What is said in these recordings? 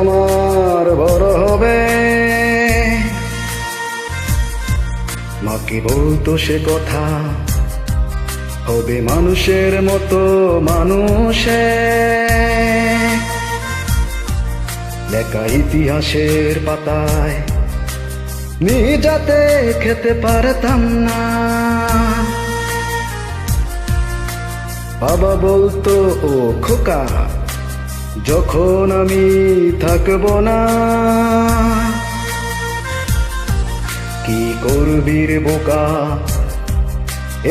আমার বড় হবে। মাকে বলতো সে কথা, হবে মানুষের মতো মানুষে, লেখা ইতিহাসের পাতায় নিজাতে খেতে পারতাম না। বাবা বলতো, ও খোকা, যখন আমি থাকবো না, কি করবি রে বোকা,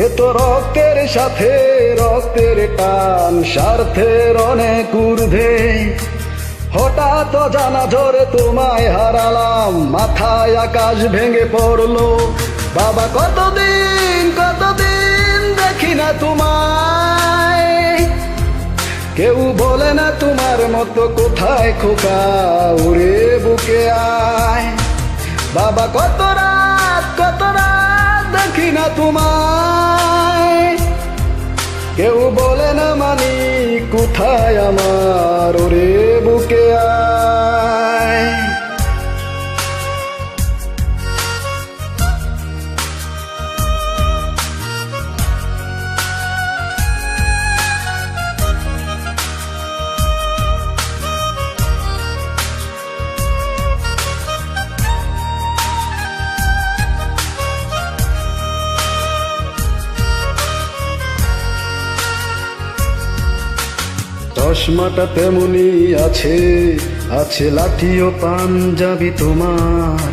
এ তো রক্তের সাথে রক্তের টান, স্বার্থের অনেক ঊর্ধ্বে। হঠাৎ জানা ঝরে তোমায় হারালাম, মাথায় আকাশ ভেঙে পড়লো। বাবা কতদিন কতদিন দেখি না তোমায়, কেউ বলে না তোমার মতো কোথায় খোকা, উড়ে বুকে আয়। বাবা কত রাত দেখি না তোমায়, কেউ বলে না মানি কোথায় আমার, ওরে বুকে আয়। চশমাটা তেমনি আছে, আছে লাঠি ও পাঞ্জাবি তোমার,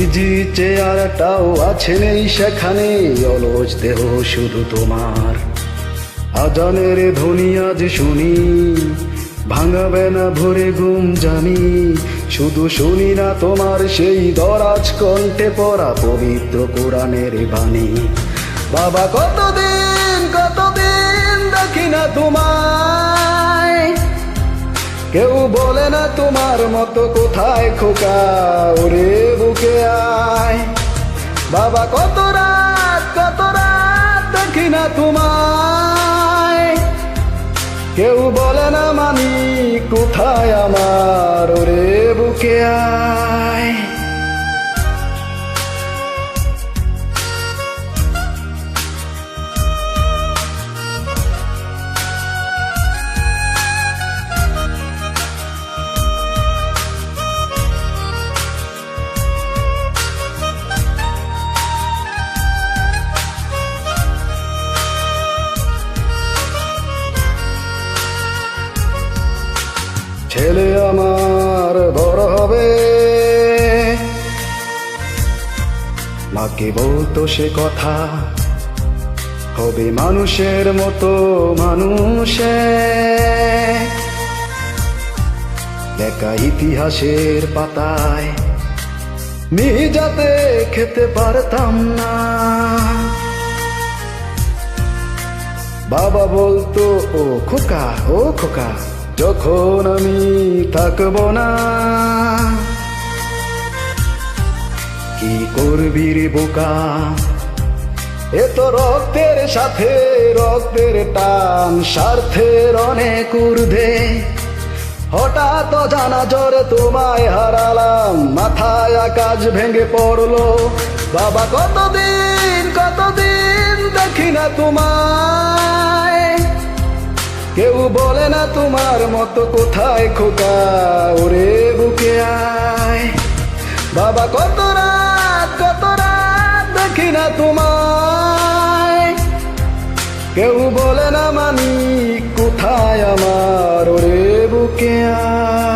ইজি চেয়ারটাও আছে নেই সেখানে, অলস দেহ শুধু তোমার। আজানের ধ্বনি আজ শুনি, ভাঙাবে না ভোরে ঘুম জানি, শুধু শুনি না তোমার সেই দরাজ কণ্ঠে পড়া পবিত্র কোরআনের বাণী। বাবা কতদিন দেখি না তোমায়, কেউ বলে না তোমার মতো কোথায় খোকা, ওরে বুকে আয়। বাবা কত রাত দেখি না তোমায়, কেউ বলে না মানি কোথায় আমার, ওরে বুকে আয়। ছেলে আমার বড় হবে, মাকে বলতো সে কথা, হবে মানুষের মতো মানুষে, লেখা ইতিহাসের পাতায় নিজাতে খেতে পারতাম না। বাবা বলতো, ও খোকা, যখন আমি থাকবো না, কি করবি রে বোকা, এ তো রক্তের সাথে রক্তের টান, স্বার্থের অনেক ঊর্ধ্বে। হঠাৎ জানা ঝরে তোমায় হারালাম, মাথায় আকাশ ভেঙে পড়লো। বাবা কতদিন দেখি না তোমায়, কেউ বলে না তোমার মতো কোথায় খোকা, ওরে বুকে আয়। বাবা কত রাত দেখি না তোমায়, কেউ বলে না মানি কোথায় আমার, ওরে বুকে আয়।